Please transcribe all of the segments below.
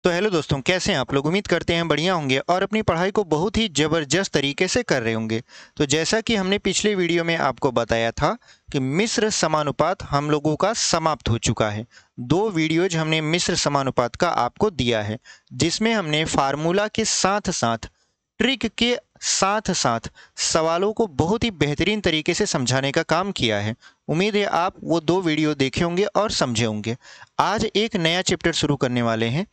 तो हेलो दोस्तों, कैसे हैं आप लोग। उम्मीद करते हैं बढ़िया होंगे और अपनी पढ़ाई को बहुत ही ज़बरदस्त तरीके से कर रहे होंगे। तो जैसा कि हमने पिछले वीडियो में आपको बताया था कि मिश्र समानुपात हम लोगों का समाप्त हो चुका है। 2 वीडियोज हमने मिश्र समानुपात का आपको दिया है, जिसमें हमने फार्मूला के साथ साथ ट्रिक के साथ साथ सवालों को बहुत ही बेहतरीन तरीके से समझाने का काम किया है। उम्मीद है आप वो 2 वीडियो देखे होंगे और समझे होंगे। आज एक नया चैप्टर शुरू करने वाले हैं,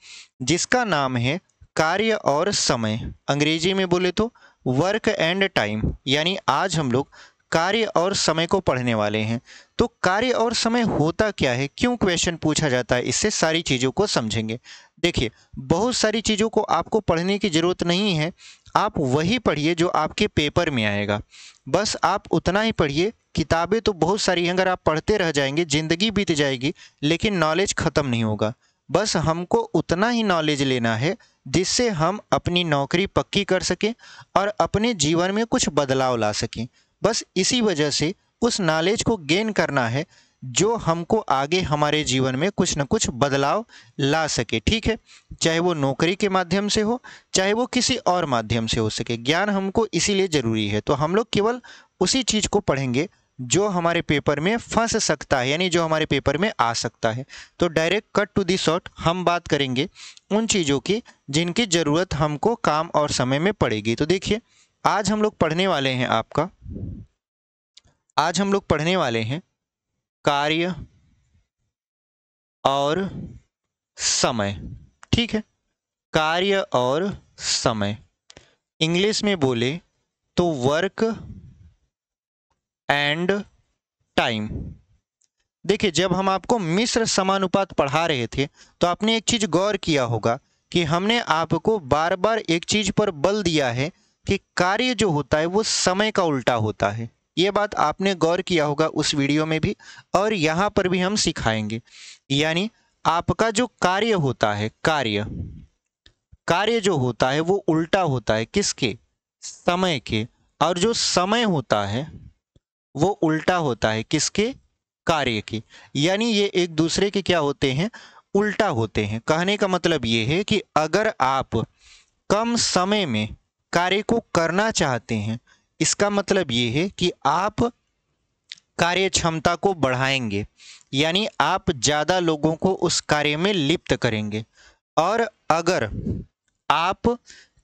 जिसका नाम है कार्य और समय। अंग्रेजी में बोले तो वर्क एंड टाइम। यानी आज हम लोग कार्य और समय को पढ़ने वाले हैं। तो कार्य और समय होता क्या है, क्यों क्वेश्चन पूछा जाता है, इससे सारी चीज़ों को समझेंगे। देखिए, बहुत सारी चीज़ों को आपको पढ़ने की ज़रूरत नहीं है। आप वही पढ़िए जो आपके पेपर में आएगा। बस आप उतना ही पढ़िए। किताबें तो बहुत सारी हैं, अगर आप पढ़ते रह जाएंगे ज़िंदगी बीत जाएगी, लेकिन नॉलेज ख़त्म नहीं होगा। बस हमको उतना ही नॉलेज लेना है जिससे हम अपनी नौकरी पक्की कर सकें और अपने जीवन में कुछ बदलाव ला सकें। बस इसी वजह से उस नॉलेज को गेन करना है जो हमको आगे हमारे जीवन में कुछ न कुछ बदलाव ला सके। ठीक है, चाहे वो नौकरी के माध्यम से हो, चाहे वो किसी और माध्यम से हो सके। ज्ञान हमको इसीलिए ज़रूरी है। तो हम लोग केवल उसी चीज़ को पढ़ेंगे जो हमारे पेपर में फंस सकता है, यानी जो हमारे पेपर में आ सकता है। तो direct cut to the short हम बात करेंगे उन चीज़ों की जिनकी ज़रूरत हमको काम और समय में पड़ेगी। तो देखिए, आज हम लोग पढ़ने वाले हैं आज हम लोग पढ़ने वाले हैं कार्य और समय। ठीक है, कार्य और समय। इंग्लिश में बोले तो वर्क एंड टाइम। देखिए, जब हम आपको मिश्र समानुपात पढ़ा रहे थे तो आपने एक चीज़ गौर किया होगा कि हमने आपको बार बार एक चीज़ पर बल दिया है कि कार्य जो होता है वो समय का उल्टा होता है। ये बात आपने गौर किया होगा उस वीडियो में भी, और यहाँ पर भी हम सिखाएंगे। यानी आपका जो कार्य होता है, कार्य जो होता है वो उल्टा होता है किसके? समय के। और जो समय होता है वो उल्टा होता है किसके? कार्य के। यानी ये एक दूसरे के क्या होते हैं? उल्टा होते हैं। कहने का मतलब ये है कि अगर आप कम समय में कार्य को करना चाहते हैं, इसका मतलब ये है कि आप कार्य क्षमता को बढ़ाएंगे, यानी आप ज़्यादा लोगों को उस कार्य में लिप्त करेंगे। और अगर आप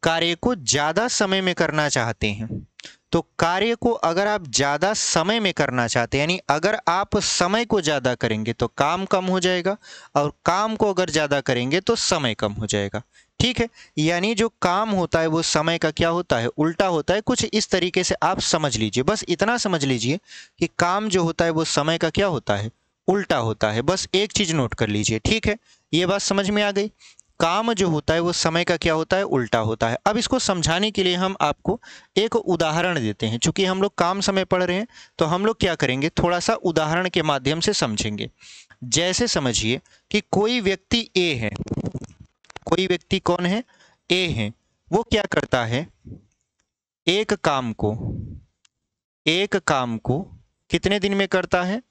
कार्य को ज़्यादा समय में करना चाहते हैं, तो कार्य को अगर आप ज़्यादा समय में करना चाहते हैं, यानी अगर आप समय को ज़्यादा करेंगे तो काम कम हो जाएगा, और काम को अगर ज़्यादा करेंगे तो समय कम हो जाएगा। ठीक है, यानी जो काम होता है वो समय का क्या होता है? उल्टा होता है। कुछ इस तरीके से आप समझ लीजिए, बस इतना समझ लीजिए कि काम जो होता है वो समय का क्या होता है? उल्टा होता है। बस एक चीज़ नोट कर लीजिए। ठीक है, ये बात समझ में आ गई। काम जो होता है वो समय का क्या होता है? उल्टा होता है। अब इसको समझाने के लिए हम आपको एक उदाहरण देते हैं। चूंकि हम लोग काम समय पढ़ रहे हैं तो हम लोग क्या करेंगे, थोड़ा सा उदाहरण के माध्यम से समझेंगे। जैसे समझिए कि कोई व्यक्ति ए है। कोई व्यक्ति कौन है? ए है। वो क्या करता है? एक काम को कितने दिन में करता है?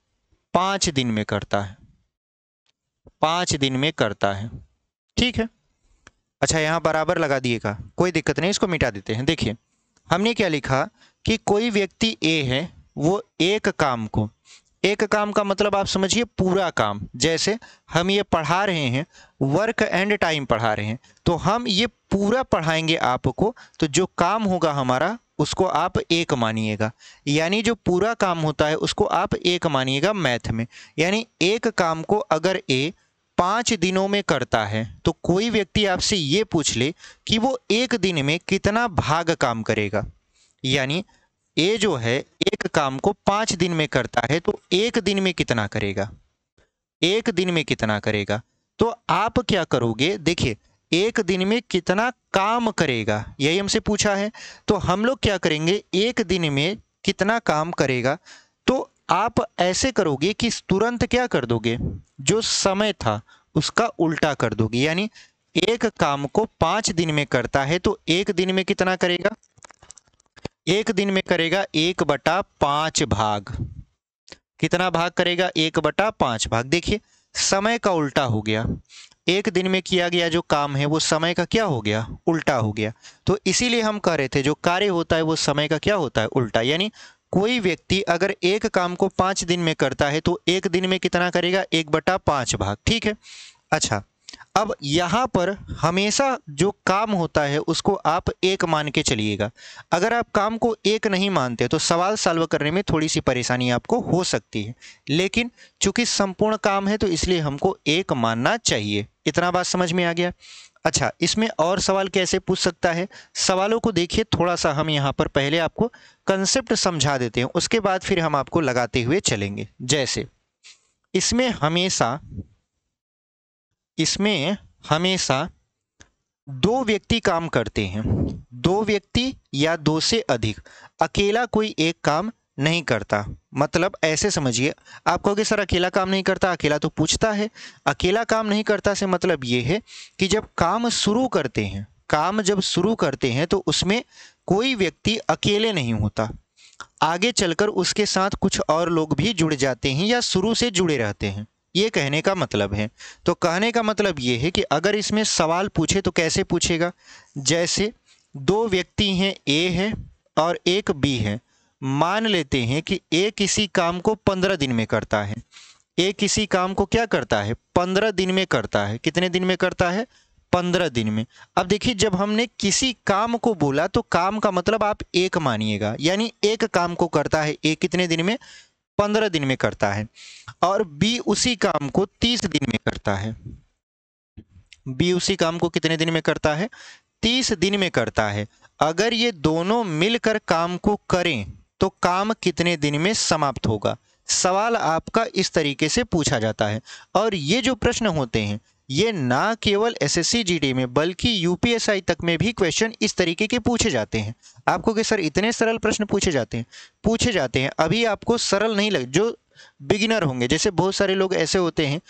5 दिन में करता है। 5 दिन में करता है। ठीक है, अच्छा यहाँ बराबर लगा दिएगा, कोई दिक्कत नहीं, इसको मिटा देते हैं। देखिए, हमने क्या लिखा कि कोई व्यक्ति ए है, वो एक काम का मतलब आप समझिए पूरा काम। जैसे हम ये पढ़ा रहे हैं, वर्क एंड टाइम पढ़ा रहे हैं, तो हम ये पूरा पढ़ाएंगे आपको। तो जो काम होगा हमारा उसको आप एक मानिएगा, यानी जो पूरा काम होता है उसको आप एक मानिएगा मैथ में। यानी एक काम को अगर ए 5 दिनों में करता है, तो कोई व्यक्ति आपसे ये पूछ ले कि वो एक दिन में कितना भाग काम करेगा। यानी ए जो है एक काम को 5 दिन में करता है, तो एक दिन में कितना करेगा? एक दिन में कितना करेगा? तो आप क्या करोगे, देखिए, एक दिन में कितना काम करेगा यही हमसे पूछा है। तो हम लोग क्या करेंगे, एक दिन में कितना काम करेगा, तो आप ऐसे करोगे कि तुरंत क्या कर दोगे, जो समय था उसका उल्टा कर दोगे। यानी एक काम को 5 दिन में करता है, तो एक दिन में कितना करेगा? एक दिन में करेगा 1/5 भाग। कितना भाग करेगा? 1/5 भाग। देखिए, समय का उल्टा हो गया। एक दिन में किया गया जो काम है वो समय का क्या हो गया, उल्टा हो गया। तो इसीलिए हम कह रहे थे जो कार्य होता है वो समय का क्या होता है, उल्टा। यानी कोई व्यक्ति अगर एक काम को 5 दिन में करता है तो एक दिन में कितना करेगा, 1/5 भाग। ठीक है। अच्छा, अब यहाँ पर हमेशा जो काम होता है उसको आप एक मान के चलिएगा। अगर आप काम को एक नहीं मानते तो सवाल सॉल्व करने में थोड़ी सी परेशानी आपको हो सकती है, लेकिन चूंकि संपूर्ण काम है तो इसलिए हमको एक मानना चाहिए। इतना बात समझ में आ गया। अच्छा, इसमें और सवाल कैसे पूछ सकता है, सवालों को देखिए थोड़ा सा हम यहाँ पर पहले आपको कंसेप्ट समझा देते हैं, उसके बाद फिर हम आपको लगाते हुए चलेंगे। जैसे इसमें हमेशा दो व्यक्ति काम करते हैं, दो व्यक्ति या दो से अधिक, अकेला कोई एक काम नहीं करता। मतलब ऐसे समझिए, आप कहोगे सर अकेला काम नहीं करता, अकेला तो पूछता है। अकेला काम नहीं करता से मतलब ये है कि जब काम शुरू करते हैं, काम जब शुरू करते हैं तो उसमें कोई व्यक्ति अकेले नहीं होता, आगे चलकर उसके साथ कुछ और लोग भी जुड़ जाते हैं या शुरू से जुड़े रहते हैं, ये कहने का मतलब है। तो कहने का मतलब ये है कि अगर इसमें सवाल पूछे तो कैसे पूछेगा, जैसे दो व्यक्ति हैं, ए है और एक बी है। मान लेते हैं कि ए किसी काम को 15 दिन में करता है, ए किसी काम को क्या करता है, 15 दिन में करता है। कितने दिन में करता है, 15 दिन में। अब देखिए, जब हमने किसी काम को बोला तो काम का मतलब आप एक मानिएगा, यानी एक काम को करता है ए कितने दिन में, 15 दिन में करता है। और बी उसी काम को 30 दिन में करता है। बी उसी काम को कितने दिन में करता है, 30 दिन में करता है। अगर ये दोनों मिलकर काम को करें तो काम कितने दिन में समाप्त होगा। सवाल आपका इस तरीके से पूछा जाता है। और ये जो प्रश्न होते हैं ये ना केवल एसएससी जीडी में बल्कि यूपीएससी तक में भी क्वेश्चन इस तरीके के पूछे जाते हैं। आपको कि सर इतने सरल प्रश्न पूछे जाते हैं। अभी आपको सरल नहीं लगे, जो बिगिनर होंगे, जैसे बहुत सारे लोग ऐसे होते हैं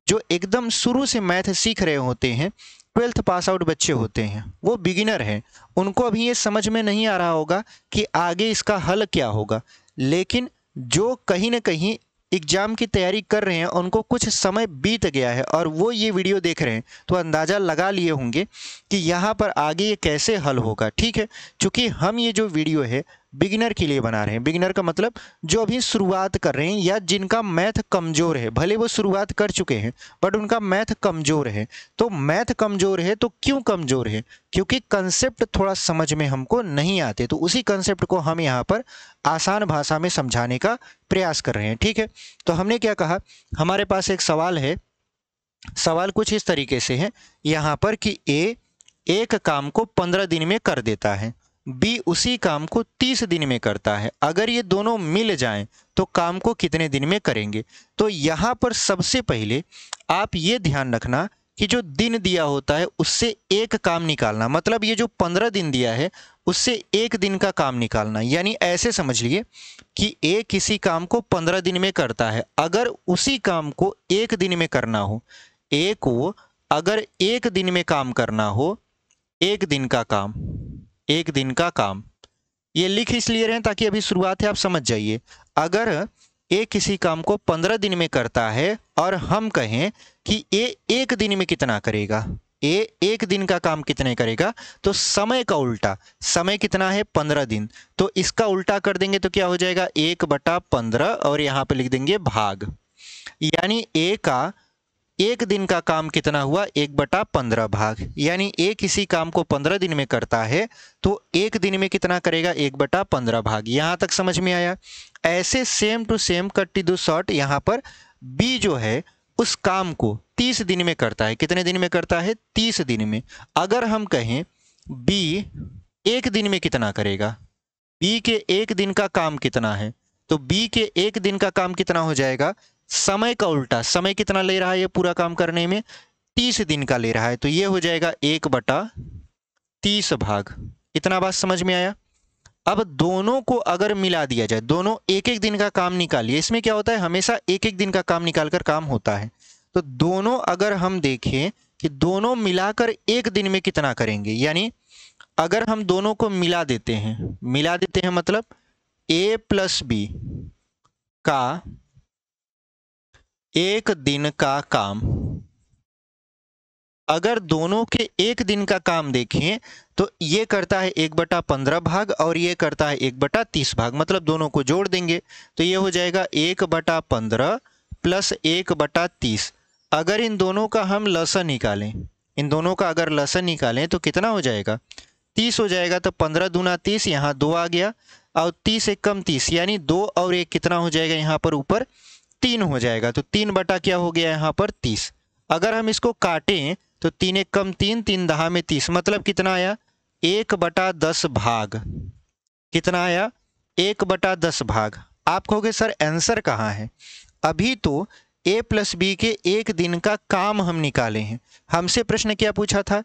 जो एकदम शुरू से मैथ सीख रहे होते हैं, 12th पास आउट बच्चे होते हैं, वो बिगिनर हैं, उनको अभी ये समझ में नहीं आ रहा होगा कि आगे इसका हल क्या होगा। लेकिन जो कहीं ना कहीं एग्जाम की तैयारी कर रहे हैं, उनको कुछ समय बीत गया है और वो ये वीडियो देख रहे हैं तो अंदाज़ा लगा लिए होंगे कि यहाँ पर आगे ये कैसे हल होगा। ठीक है, क्योंकि हम ये जो वीडियो है बिगिनर के लिए बना रहे हैं। बिगिनर का मतलब जो अभी शुरुआत कर रहे हैं या जिनका मैथ कमज़ोर है, भले वो शुरुआत कर चुके हैं बट उनका मैथ कमज़ोर है। तो मैथ कमज़ोर है तो क्यों कमज़ोर है, क्योंकि कंसेप्ट थोड़ा समझ में हमको नहीं आते, तो उसी कंसेप्ट को हम यहाँ पर आसान भाषा में समझाने का प्रयास कर रहे हैं। ठीक है, तो हमने क्या कहा, हमारे पास एक सवाल है। सवाल कुछ इस तरीके से है यहाँ पर कि ए एक काम को 15 दिन में कर देता है, बी उसी काम को 30 दिन में करता है। अगर ये दोनों मिल जाएं तो काम को कितने दिन में करेंगे। तो यहाँ पर सबसे पहले आप ये ध्यान रखना कि जो दिन दिया होता है उससे एक काम निकालना, मतलब ये जो 15 दिन दिया है उससे एक दिन का काम निकालना। यानी ऐसे समझ लिए कि ए किसी काम को 15 दिन में करता है, अगर उसी काम को एक दिन में करना हो, ए को अगर एक दिन में काम करना हो, एक दिन का काम, एक दिन का काम, ये लिख इसलिए रहे ताकि अभी शुरुआत है आप समझ जाइए। अगर ए किसी काम को 15 दिन में करता है और हम कहें कि ए एक दिन में कितना करेगा, ए एक दिन का काम कितने करेगा, तो समय का उल्टा, समय कितना है 15 दिन, तो इसका उल्टा कर देंगे तो क्या हो जाएगा 1/15 और यहाँ पे लिख देंगे भाग। यानी ए का एक दिन का काम कितना हुआ 1/15 भाग। यानी ए किसी काम को 15 दिन में करता है तो एक दिन में कितना करेगा 1/15 भाग। यहाँ तक समझ में आया। ऐसे same to same cut to short यहाँ पर बी जो है उस काम को 30 दिन में करता है। कितने दिन में करता है 30 दिन में। अगर हम कहें बी एक दिन में कितना करेगा, बी के एक दिन का काम कितना है, तो बी के एक दिन का काम कितना हो जाएगा, समय का उल्टा, समय कितना ले रहा है ये पूरा काम करने में 30 दिन का ले रहा है, तो ये हो जाएगा 1/30 भाग। इतना बात समझ में आया। अब दोनों को अगर मिला दिया जाए, दोनों एक एक दिन का काम निकालिए, इसमें क्या होता है हमेशा एक एक दिन का काम निकालकर काम होता है। तो दोनों अगर हम देखें कि दोनों मिलाकर एक दिन में कितना करेंगे, यानी अगर हम दोनों को मिला देते हैं मतलब a + b का एक दिन का काम, अगर दोनों के एक दिन का काम देखें तो ये करता है 1/15 भाग और ये करता है 1/30 भाग, मतलब दोनों को जोड़ देंगे तो ये हो जाएगा 1/15 प्लस 1/30। अगर इन दोनों का हम लसन निकालें, इन दोनों का अगर लसन निकालें तो कितना हो जाएगा, 30 हो जाएगा। तो 15 दूना 30, यहाँ 2 आ गया और 30 एक कम 30, यानी 2 और 1 कितना हो जाएगा, यहाँ पर ऊपर 3 हो जाएगा। तो 3 बटा क्या हो गया यहाँ पर 30। अगर हम इसको काटें तो 3 एक कम 3, 3 दहा में 30, मतलब कितना आया 1/10 भाग। कितना आया 1/10 भाग। आप कहोगे सर आंसर कहाँ है, अभी तो a प्लस बी के एक दिन का काम हम निकाले हैं। हमसे प्रश्न क्या पूछा था,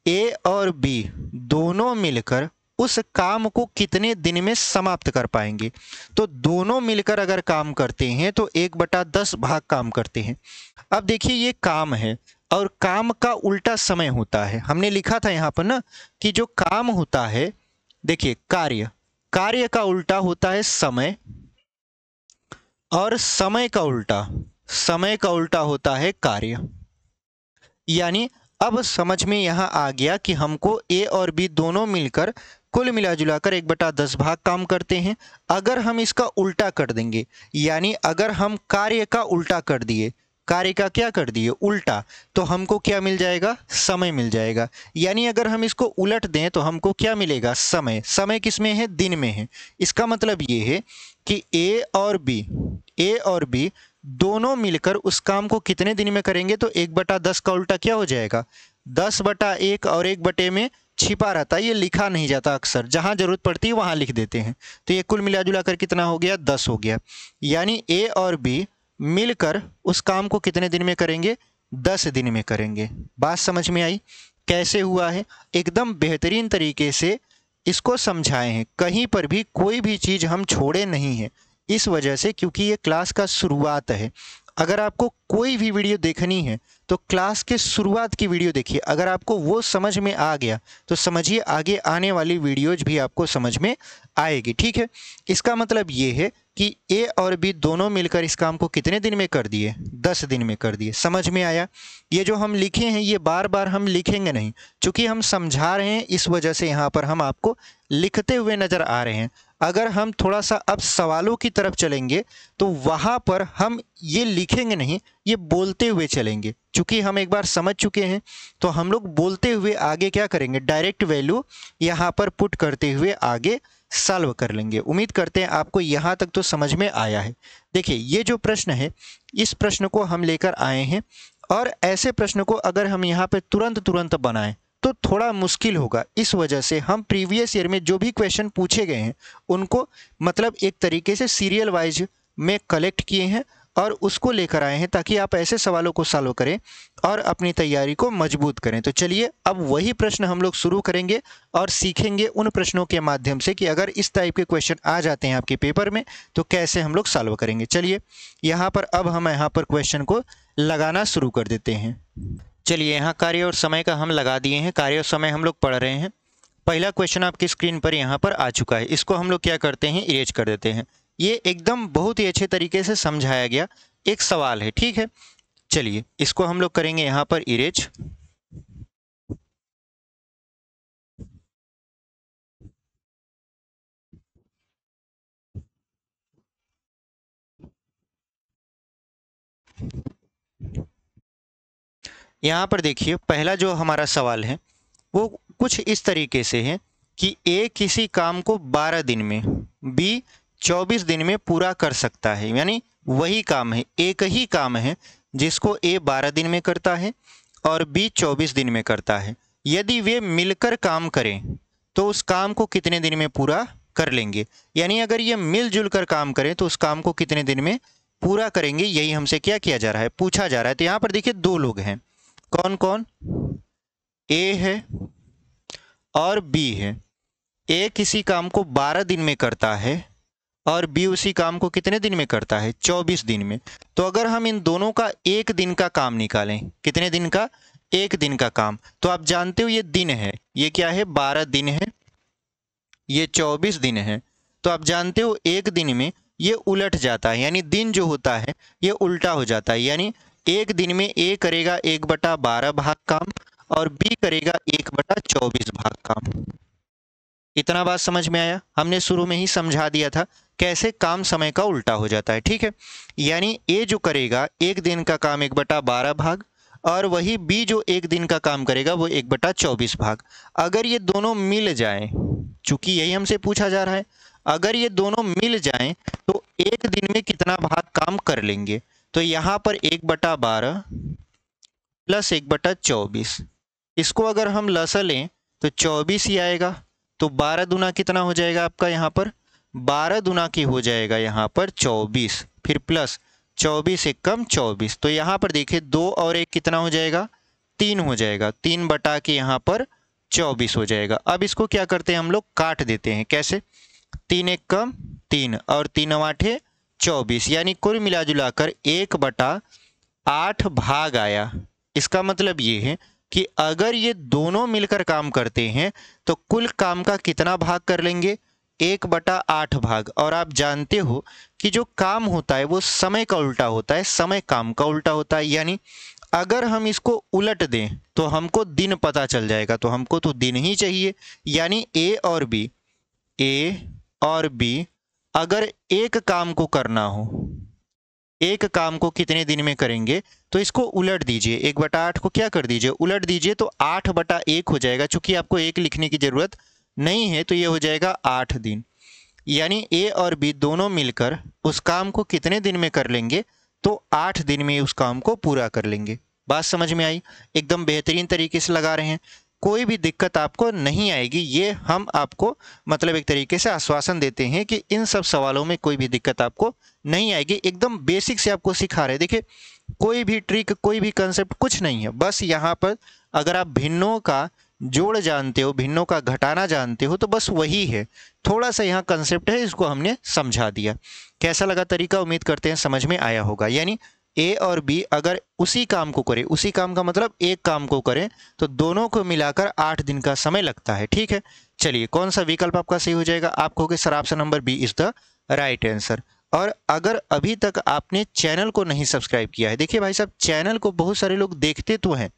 a और b दोनों मिलकर उस काम को कितने दिन में समाप्त कर पाएंगे। तो दोनों मिलकर अगर काम करते हैं तो 1/10 भाग काम करते हैं। अब देखिए ये काम है और काम का उल्टा समय होता है। हमने लिखा था यहाँ पर ना कि जो काम होता है, देखिए कार्य, कार्य का उल्टा होता है समय और समय का उल्टा होता है कार्य। यानी अब समझ में यहाँ आ गया कि हमको ए और बी दोनों मिलकर कुल मिला जुलाकर 1/10 भाग काम करते हैं। अगर हम इसका उल्टा कर देंगे, यानी अगर हम कार्य का उल्टा कर दिए, कार्य का क्या कर दिए उल्टा, तो हमको क्या मिल जाएगा, समय मिल जाएगा। यानी अगर हम इसको उलट दें तो हमको क्या मिलेगा, समय। समय किस में है, दिन में है। इसका मतलब ये है कि ए और बी दोनों मिलकर उस काम को कितने दिन में करेंगे, तो 1/10 का उल्टा क्या हो जाएगा, 10/1 और 1 बटे में छिपा रहता है, ये लिखा नहीं जाता अक्सर, जहां जरूरत पड़ती है वहां लिख देते हैं। तो ये कुल मिला जुला कर कितना हो गया, 10 हो गया। यानी ए और बी मिलकर उस काम को कितने दिन में करेंगे, 10 दिन में करेंगे। बात समझ में आई कैसे हुआ है, एकदम बेहतरीन तरीके से इसको समझाए हैं, कहीं पर भी कोई भी चीज़ हम छोड़े नहीं हैं। इस वजह से, क्योंकि ये क्लास का शुरुआत है, अगर आपको कोई भी वीडियो देखनी है तो क्लास के शुरुआत की वीडियो देखिए। अगर आपको वो समझ में आ गया तो समझिए आगे आने वाली वीडियोज भी आपको समझ में आएगी। ठीक है, इसका मतलब ये है कि ए और बी दोनों मिलकर इस काम को कितने दिन में कर दिए, 10 दिन में कर दिए। समझ में आया। ये जो हम लिखे हैं ये बार बार हम लिखेंगे नहीं, चूँकि हम समझा रहे हैं इस वजह से यहाँ पर हम आपको लिखते हुए नज़र आ रहे हैं। अगर हम थोड़ा सा अब सवालों की तरफ चलेंगे तो वहाँ पर हम ये लिखेंगे नहीं, ये बोलते हुए चलेंगे। चूँकि हम एक बार समझ चुके हैं तो हम लोग बोलते हुए आगे क्या करेंगे, डायरेक्ट वैल्यू यहाँ पर पुट करते हुए आगे सॉल्व कर लेंगे। उम्मीद करते हैं आपको यहाँ तक तो समझ में आया है। देखिए ये जो प्रश्न है, इस प्रश्न को हम लेकर आए हैं और ऐसे प्रश्न को अगर हम यहाँ पे तुरंत बनाएं तो थोड़ा मुश्किल होगा। इस वजह से हम प्रीवियस ईयर में जो भी क्वेश्चन पूछे गए हैं उनको मतलब एक तरीके से सीरियल वाइज में कलेक्ट किए हैं और उसको लेकर आए हैं ताकि आप ऐसे सवालों को सॉल्व करें और अपनी तैयारी को मजबूत करें। तो चलिए अब वही प्रश्न हम लोग शुरू करेंगे और सीखेंगे उन प्रश्नों के माध्यम से कि अगर इस टाइप के क्वेश्चन आ जाते हैं आपके पेपर में तो कैसे हम लोग सॉल्व करेंगे। चलिए यहाँ पर अब हम यहाँ पर क्वेश्चन को लगाना शुरू कर देते हैं। चलिए यहाँ कार्य और समय का हम लगा दिए हैं, कार्य और समय हम लोग पढ़ रहे हैं। पहला क्वेश्चन आपकी स्क्रीन पर यहाँ पर आ चुका है, इसको हम लोग क्या करते हैं, इरेज कर देते हैं। ये एकदम बहुत ही अच्छे तरीके से समझाया गया एक सवाल है। ठीक है, चलिए इसको हम लोग करेंगे यहाँ पर इरेज। यहाँ पर देखिए पहला जो हमारा सवाल है वो कुछ इस तरीके से है कि ए किसी काम को 12 दिन में, बी 24 दिन में पूरा कर सकता है। यानी वही काम है, एक ही काम है जिसको ए 12 दिन में करता है और बी 24 दिन में करता है। यदि वे मिलकर काम करें तो उस काम को कितने दिन में पूरा कर लेंगे। यानी अगर ये मिलजुल कर काम करें तो उस काम को कितने दिन में पूरा करेंगे, यही हमसे क्या किया जा रहा है, पूछा जा रहा है। तो यहाँ पर देखिए दो लोग हैं, कौन कौन, ए है और बी है। ए किसी काम को 12 दिन में करता है और बी उसी काम को कितने दिन में करता है, 24 दिन में। तो अगर हम इन दोनों का एक दिन का काम निकालें, कितने दिन का, एक दिन का काम, तो आप जानते हो ये दिन है, ये क्या है, 12 दिन है, ये 24 दिन है। तो आप जानते हो एक दिन में ये उलट जाता है, यानी दिन जो होता है ये उल्टा हो जाता है। यानी एक दिन में ए करेगा 1/12 भाग काम और बी करेगा 1/24 भाग काम। इतना बात समझ में आया? हमने शुरू में ही समझा दिया था कैसे काम समय का उल्टा हो जाता है, ठीक है। यानी ए जो करेगा एक दिन का काम 1/12 भाग और वही बी जो एक दिन का काम करेगा वो 1/24 भाग। अगर ये दोनों मिल जाएं, चूंकि यही हमसे पूछा जा रहा है, अगर ये दोनों मिल जाएं तो एक दिन में कितना भाग काम कर लेंगे। तो यहाँ पर 1/12 प्लस 1/24, इसको अगर हम लसा लें तो 24 ही आएगा। तो 12 दूना कितना हो जाएगा आपका यहाँ पर, 12 दूना की हो जाएगा यहाँ पर 24, फिर प्लस 24 एक कम 24। तो यहाँ पर देखिए 2 और 1 कितना हो जाएगा, 3 हो जाएगा। 3 बटा के यहाँ पर 24 हो जाएगा। अब इसको क्या करते हैं हम लोग, काट देते हैं। कैसे, 3 एक कम 3 और 3 8 24, यानी कुल मिला जुला कर 1/8 भाग आया। इसका मतलब ये है कि अगर ये दोनों मिलकर काम करते हैं तो कुल काम का कितना भाग कर लेंगे, 1/8 भाग। और आप जानते हो कि जो काम होता है वो समय का उल्टा होता है, समय काम का उल्टा होता है। यानी अगर हम इसको उलट दें तो हमको दिन पता चल जाएगा, तो हमको तो दिन ही चाहिए। यानी ए और बी अगर एक काम को करना हो, एक काम को कितने दिन में करेंगे, तो इसको उलट दीजिए। 1/8 को क्या कर दीजिए, उलट दीजिए, तो 8/1 हो जाएगा। चूंकि आपको 1 लिखने की जरूरत नहीं है तो ये हो जाएगा 8 दिन। यानी ए और बी दोनों मिलकर उस काम को कितने दिन में कर लेंगे, तो 8 दिन में उस काम को पूरा कर लेंगे। बात समझ में आई? एकदम बेहतरीन तरीके से लगा रहे हैं, कोई भी दिक्कत आपको नहीं आएगी। ये हम आपको मतलब एक तरीके से आश्वासन देते हैं कि इन सब सवालों में कोई भी दिक्कत आपको नहीं आएगी। एकदम बेसिक से आपको सिखा रहे हैं। देखिए कोई भी ट्रिक, कोई भी कंसेप्ट कुछ नहीं है। बस यहाँ पर अगर आप भिन्नों का जोड़ जानते हो, भिन्नों का घटाना जानते हो, तो बस वही है। थोड़ा सा यहाँ कंसेप्ट है, इसको हमने समझा दिया। कैसा लगा तरीका? उम्मीद करते हैं समझ में आया होगा। यानी ए और बी अगर उसी काम को करें, उसी काम का मतलब एक काम को करें, तो दोनों को मिलाकर 8 दिन का समय लगता है। ठीक है, चलिए कौन सा विकल्प आपका सही हो जाएगा? आप कहोगे sir option number B is the right answer. और अगर अभी तक आपने चैनल को नहीं सब्सक्राइब किया है, देखिए भाई साहब चैनल को बहुत सारे लोग देखते तो हैं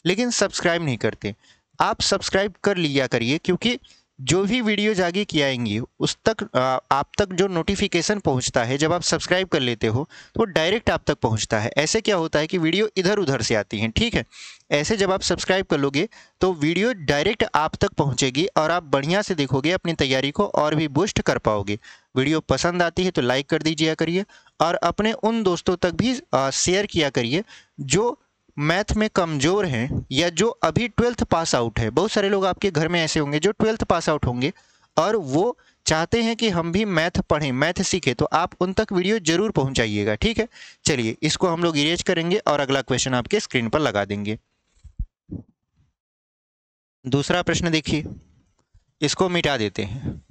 लेकिन सब्सक्राइब नहीं करते। आप सब्सक्राइब कर लिया करिए, क्योंकि जो भी वीडियोज आगे की आएंगी उस तक आप तक जो नोटिफिकेशन पहुंचता है, जब आप सब्सक्राइब कर लेते हो तो डायरेक्ट आप तक पहुंचता है। ऐसे क्या होता है कि वीडियो इधर उधर से आती हैं, ठीक है। ऐसे जब आप सब्सक्राइब कर लोगे तो वीडियो डायरेक्ट आप तक पहुंचेगी और आप बढ़िया से देखोगे, अपनी तैयारी को और भी बूस्ट कर पाओगे। वीडियो पसंद आती है तो लाइक कर दीजिए करिए और अपने उन दोस्तों तक भी शेयर किया करिए जो मैथ में कमज़ोर हैं या जो अभी 12th पास आउट है। बहुत सारे लोग आपके घर में ऐसे होंगे जो 12th पास आउट होंगे और वो चाहते हैं कि हम भी मैथ पढ़ें, मैथ सीखें, तो आप उन तक वीडियो जरूर पहुंचाइएगा। ठीक है, चलिए इसको हम लोग इरेज करेंगे और अगला क्वेश्चन आपके स्क्रीन पर लगा देंगे। दूसरा प्रश्न देखिए, इसको मिटा देते हैं।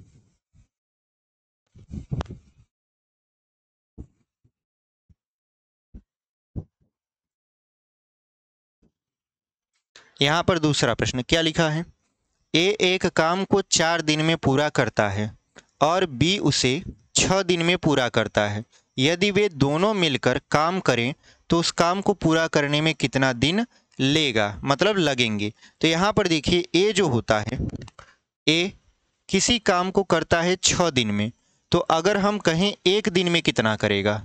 यहां पर दूसरा प्रश्न क्या लिखा है, ए एक काम को 4 दिन में पूरा करता है और बी उसे 6 दिन में पूरा करता है। यदि वे दोनों मिलकर काम करें तो उस काम को पूरा करने में कितना दिन लेगा, मतलब लगेंगे। तो यहाँ पर देखिए ए जो होता है, ए किसी काम को करता है 6 दिन में, तो अगर हम कहें एक दिन में कितना करेगा,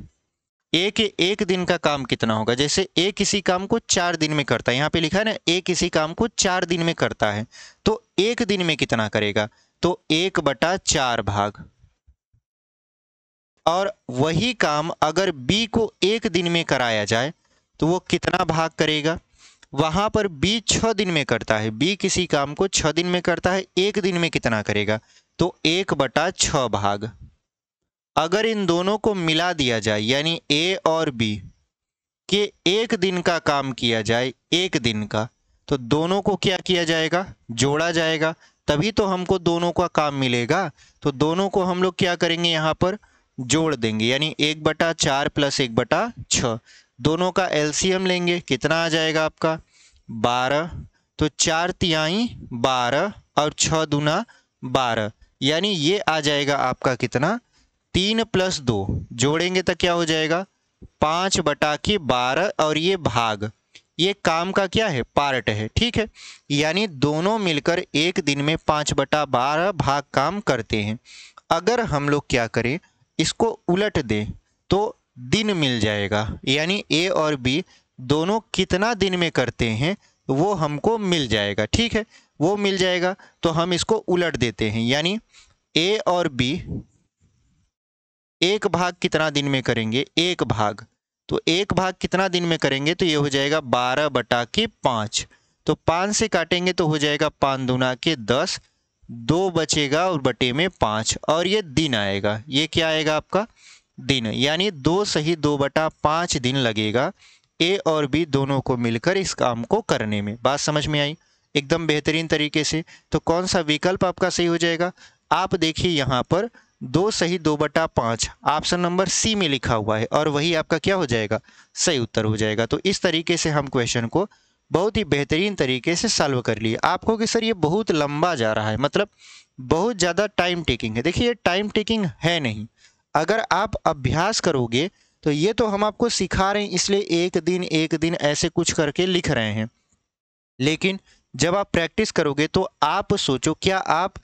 ए के एक दिन का काम कितना होगा। जैसे ए किसी काम को 4 दिन में करता है, यहाँ पे लिखा है ना ए किसी काम को 4 दिन में करता है, तो एक दिन में कितना करेगा, तो 1/4 भाग। और वही काम अगर बी को एक दिन में कराया जाए तो वो कितना भाग करेगा। वहां पर बी 6 दिन में करता है, बी किसी काम को 6 दिन में करता है, एक दिन में कितना करेगा, तो 1/6 भाग। अगर इन दोनों को मिला दिया जाए, यानी ए और बी के एक दिन का काम किया जाए, एक दिन का, तो दोनों को क्या किया जाएगा, जोड़ा जाएगा, तभी तो हमको दोनों का काम मिलेगा। तो दोनों को हम लोग क्या करेंगे, यहाँ पर जोड़ देंगे, यानी 1/4 प्लस 1/6, दोनों का एलसीएम लेंगे, कितना आ जाएगा आपका 12। तो 4 तिहाई 12 और 6 दूना 12, यानी ये आ जाएगा आपका कितना 3+2 जोड़ेंगे तो क्या हो जाएगा 5/12 और ये भाग, ये काम का क्या है पार्ट है, ठीक है। यानी दोनों मिलकर एक दिन में 5/12 भाग काम करते हैं। अगर हम लोग क्या करें इसको उलट दें तो दिन मिल जाएगा, यानी ए और बी दोनों कितना दिन में करते हैं वो हमको मिल जाएगा, ठीक है। वो मिल जाएगा तो हम इसको उलट देते हैं, यानी ए और बी एक भाग कितना दिन में करेंगे, एक भाग, तो एक भाग कितना दिन में करेंगे तो ये हो जाएगा 12/5। तो 5 से काटेंगे तो हो जाएगा 5 दूना के 10, 2 बचेगा और बटे में 5 और ये दिन आएगा, ये क्या आएगा आपका दिन, यानी 2 सही 2/5 दिन लगेगा ए और बी दोनों को मिलकर इस काम को करने में। बात समझ में आई एकदम बेहतरीन तरीके से। तो कौन सा विकल्प आपका सही हो जाएगा, आप देखिए यहाँ पर 2 सही 2/5 ऑप्शन नंबर सी में लिखा हुआ है और वही आपका क्या हो जाएगा सही उत्तर हो जाएगा। तो इस तरीके से हम क्वेश्चन को बहुत ही बेहतरीन तरीके से सॉल्व कर लिए। आपको कि सर ये बहुत लंबा जा रहा है, मतलब बहुत ज़्यादा टाइम टेकिंग है, देखिए ये टाइम टेकिंग है नहीं। अगर आप अभ्यास करोगे तो ये तो हम आपको सिखा रहे हैं इसलिए एक दिन ऐसे कुछ करके लिख रहे हैं, लेकिन जब आप प्रैक्टिस करोगे तो आप सोचो क्या आप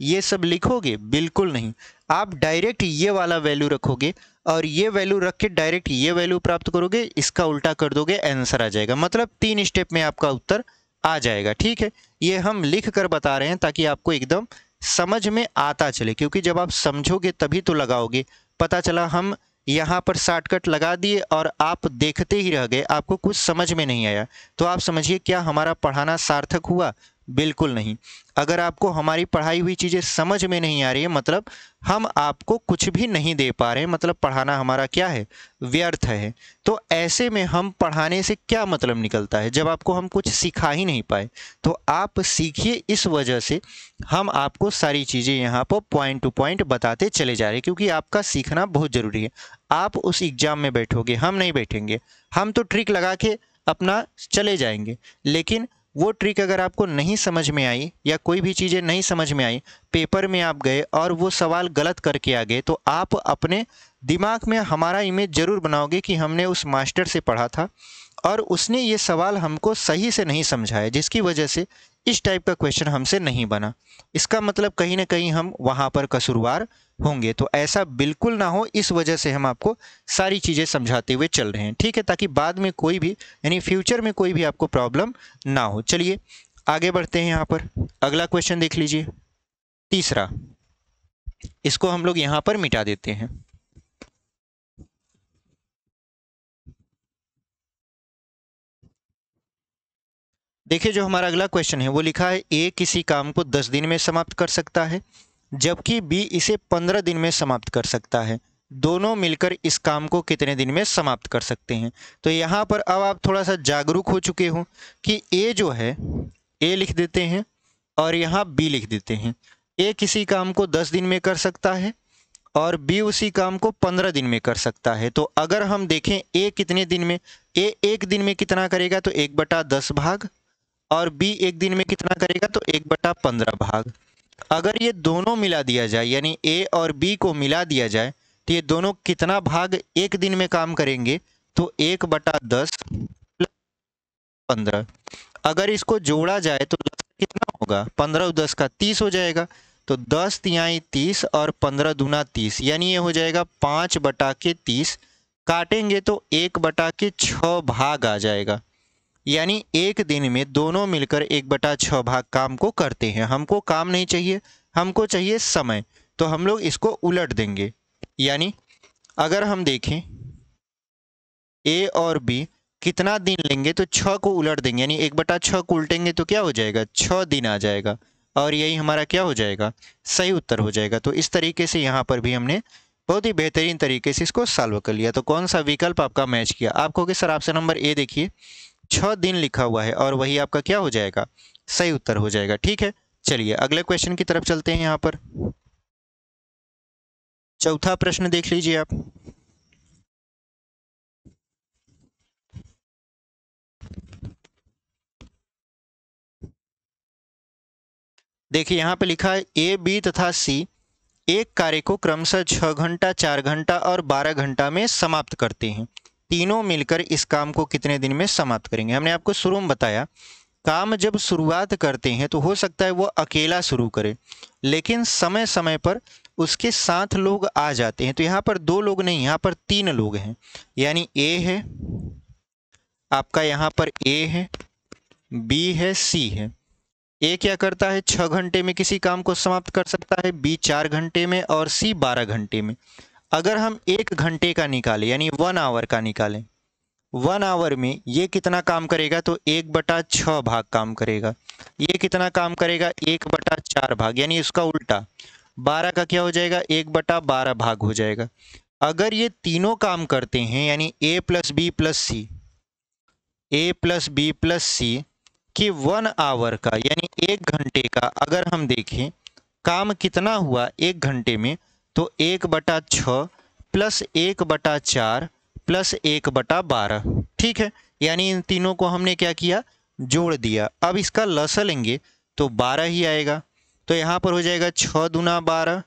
ये सब लिखोगे, बिल्कुल नहीं। आप डायरेक्ट ये वाला वैल्यू रखोगे और ये वैल्यू रख के डायरेक्ट ये वैल्यू प्राप्त करोगे, इसका उल्टा कर दोगे आंसर आ जाएगा, मतलब 3 स्टेप में आपका उत्तर आ जाएगा, ठीक है। ये हम लिख कर बता रहे हैं ताकि आपको एकदम समझ में आता चले, क्योंकि जब आप समझोगे तभी तो लगाओगे। पता चला हम यहाँ पर शॉर्टकट लगा दिए और आप देखते ही रह गए, आपको कुछ समझ में नहीं आया, तो आप समझिए क्या हमारा पढ़ाना सार्थक हुआ, बिल्कुल नहीं। अगर आपको हमारी पढ़ाई हुई चीज़ें समझ में नहीं आ रही है मतलब हम आपको कुछ भी नहीं दे पा रहे हैं, मतलब पढ़ाना हमारा क्या है व्यर्थ है। तो ऐसे में हम पढ़ाने से क्या मतलब निकलता है जब आपको हम कुछ सिखा ही नहीं पाए। तो आप सीखिए, इस वजह से हम आपको सारी चीज़ें यहाँ पर पॉइंट टू पॉइंट बताते चले जा रहे हैं, क्योंकि आपका सीखना बहुत ज़रूरी है। आप उस एग्ज़ाम में बैठोगे, हम नहीं बैठेंगे, हम तो ट्रिक लगा के अपना चले जाएंगे, लेकिन वो ट्रिक अगर आपको नहीं समझ में आई या कोई भी चीज़ें नहीं समझ में आई, पेपर में आप गए और वो सवाल गलत करके आ गए, तो आप अपने दिमाग में हमारा इमेज ज़रूर बनाओगे कि हमने उस मास्टर से पढ़ा था और उसने ये सवाल हमको सही से नहीं समझाया, जिसकी वजह से इस टाइप का क्वेश्चन हमसे नहीं बना। इसका मतलब कहीं ना कहीं हम वहाँ पर कसूरवार होंगे। तो ऐसा बिल्कुल ना हो, इस वजह से हम आपको सारी चीज़ें समझाते हुए चल रहे हैं, ठीक है, ताकि बाद में कोई भी यानी फ्यूचर में कोई भी आपको प्रॉब्लम ना हो। चलिए आगे बढ़ते हैं, यहाँ पर अगला क्वेश्चन देख लीजिए, तीसरा। इसको हम लोग यहाँ पर मिटा देते हैं। देखिए जो हमारा अगला क्वेश्चन है वो लिखा है ए किसी काम को 10 दिन में समाप्त कर सकता है जबकि बी इसे 15 दिन में समाप्त कर सकता है। दोनों मिलकर इस काम को कितने दिन में समाप्त कर सकते हैं। तो यहाँ पर अब आप थोड़ा सा जागरूक हो चुके हो कि ए जो है, ए लिख देते हैं और यहाँ बी लिख देते हैं। ए किसी काम को 10 दिन में कर सकता है और बी उसी काम को 15 दिन में कर सकता है। तो अगर हम देखें ए कितने दिन में, ए एक दिन में कितना करेगा तो 1/10 भाग, और बी एक दिन में कितना करेगा तो 1/15 भाग। अगर ये दोनों मिला दिया जाए, यानी ए और बी को मिला दिया जाए, तो ये दोनों कितना भाग एक दिन में काम करेंगे तो 1/10 + 15। अगर इसको जोड़ा जाए तो कितना होगा, 15 और 10 का 30 हो जाएगा। तो 10 तिहाई 30 और 15 दूना 30, यानी ये हो जाएगा 5/30। काटेंगे तो 1/6 भाग आ जाएगा, यानी एक दिन में दोनों मिलकर 1/6 भाग काम को करते हैं। हमको काम नहीं चाहिए, हमको चाहिए समय, तो हम लोग इसको उलट देंगे। यानी अगर हम देखें ए और बी कितना दिन लेंगे तो 6 को उलट देंगे, यानी 1/6 को उल्टेंगे तो क्या हो जाएगा 6 दिन आ जाएगा, और यही हमारा क्या हो जाएगा सही उत्तर हो जाएगा। तो इस तरीके से यहाँ पर भी हमने बहुत ही बेहतरीन तरीके से इसको सॉल्व कर लिया। तो कौन सा विकल्प आपका मैच किया, आप कहोगे सर ऑप्शन नंबर ए देखिए 6 दिन लिखा हुआ है और वही आपका क्या हो जाएगा सही उत्तर हो जाएगा, ठीक है। चलिए अगले क्वेश्चन की तरफ चलते हैं। यहाँ पर चौथा प्रश्न देख लीजिए आप। देखिए यहाँ पे लिखा है ए बी तथा सी एक कार्य को क्रमशः 6 घंटा, 4 घंटा और 12 घंटा में समाप्त करते हैं। तीनों मिलकर इस काम को कितने दिन में समाप्त करेंगे? हमने आपको शुरू में बताया, काम जब शुरुआत करते हैं तो हो सकता है वो अकेला शुरू करे, लेकिन समय समय पर उसके साथ लोग आ जाते हैं। तो यहाँ पर 2 लोग नहीं, यहाँ पर 3 लोग हैं। यानी ए है आपका, यहाँ पर ए है, बी है, सी है। ए क्या करता है? 6 घंटे में किसी काम को समाप्त कर सकता है, बी 4 घंटे में और सी 12 घंटे में। अगर हम 1 घंटे का निकालें, यानी 1 आवर का निकालें, 1 आवर में ये कितना काम करेगा? तो 1/6 भाग काम करेगा। ये कितना काम करेगा? 1/4 भाग, यानी इसका उल्टा 12 का क्या हो जाएगा? 1/12 भाग हो जाएगा। अगर ये तीनों काम करते हैं, यानी ए प्लस बी प्लस सी, ए प्लस बी प्लस सी कि 1 आवर का यानी 1 घंटे का अगर हम देखें काम कितना हुआ 1 घंटे में, तो 1/6 प्लस 1/4 प्लस 1/12। ठीक है, यानी इन तीनों को हमने क्या किया? जोड़ दिया। अब इसका लसा लेंगे तो 12 ही आएगा। तो यहाँ पर हो जाएगा 6 दूना 12,